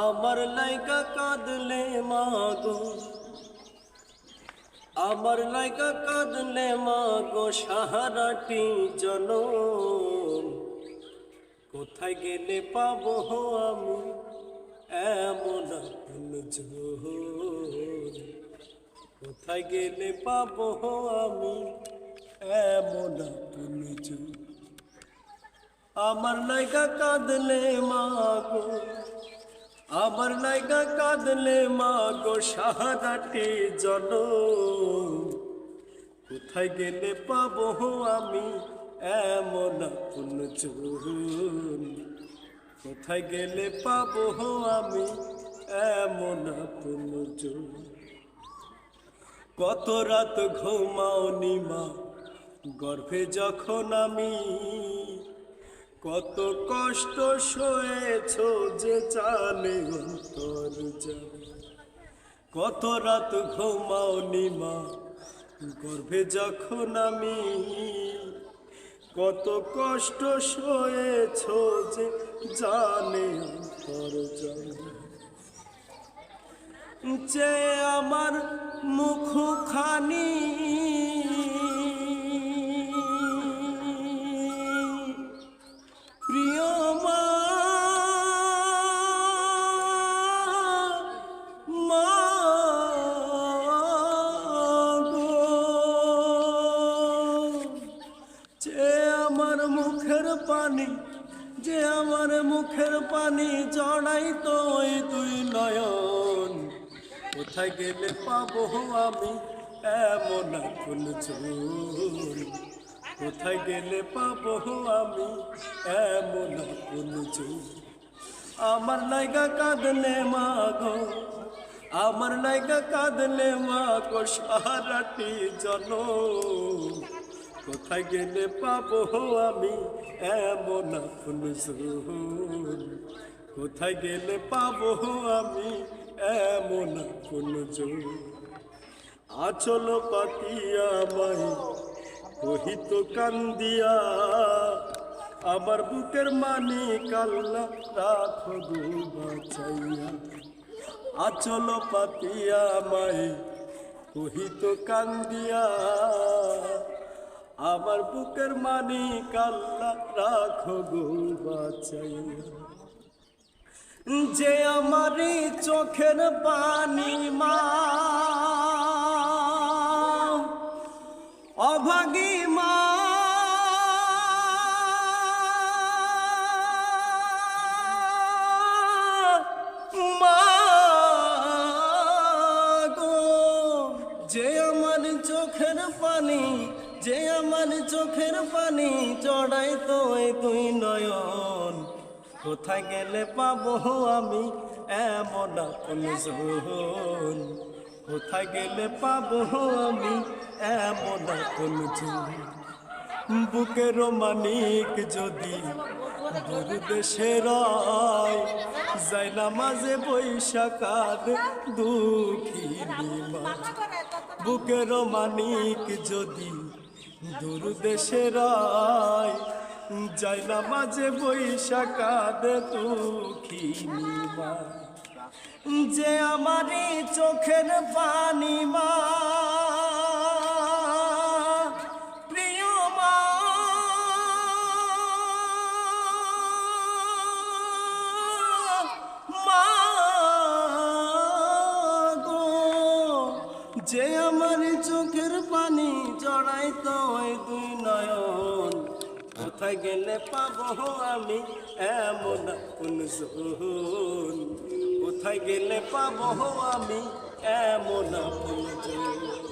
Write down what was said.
আমার লাইকা কাঁদলে মাগো, আমার লাইকা কাঁদলে মাগো সাহারাটি জনম। কোথায় গেলে পাবো আমি এমন আপনজন? কোথায় গেলে পাবো আমি এমন আপনজন? আমার লাইকা কাঁদলে মাগো, আমার লাইকা কাঁদলে মাগো সাহারাটি জনম। কোথায় গেলে পাবো আমি এমন আপনজন? কোথায় গেলে পাবো আমি এমন আপনজন? কত রাত ঘুমাওনি মা গর্ভে যখন আমি, কত কষ্ট সয়েছ যে জানে অন্তর জানে। কত রাত ঘুমাওনি মা গর্ভে যখন আমি, কত কষ্ট সয়েছ যে জানে অন্তর জানে। যে আমার মুখখানি প্রিয় মা, মা গো, যে আমার মুখের পানি, যে আমার মুখের পানি জড়াইতো ওই দুই নয়ন। কোথায় গেলে পাবো আমি এমন আপনজন? কোথায় গেলে পাবো আমি এমন আপনজন? আমার লাইগা কাঁদলে মাগো, আমার লাইগা কাঁদলে মাগো সারাটি জনম। কোথায় গেলে পাবো আমি এমন আপনজন? কোথায় গেলে পাবো আমি এমন আপনজন? আচল পাতিয়া আমায় কহিত কান্দিয়া, আমার বুকের মানিক আল্লাহ রাখো গো বাঁচাইয়া। আচল পাতিয়া আমায় কহিত কান্দিয়া, আমার বুকের মানিক আল্লাহ রাখো গো বাঁচাইয়া। যে আমারই চোখের পানি মা অভাগী মা, মা গো, যে আমার চোখের পানি, যে আমার চোখের পানি চড়াইতো ওই দুই নয়ন। কোথায় গেলে পাবো আমি এমন আপনজন? কোথায় গেলে পাবো আমি এমন আপনজন? বুকের মানিক যদি দূর দেশে রয়, যাই না মাঝে বৈশাখাদ দুঃখিনী মা। বুকের মানিক যদি দূর দেশে রয়, যাই না মাঝে বৈশাখাদ দুঃখিনী মা। যে আমারই চোখের পানি মা প্রিয় মা, মা গো, যে আমার চোখের পানি জড়াইতো ওই দুই নয়ন। কোথায় গেলে পাবো আমি এমন আপনজন? কোথায় গেলে পাবো আমি এমন আপনজন?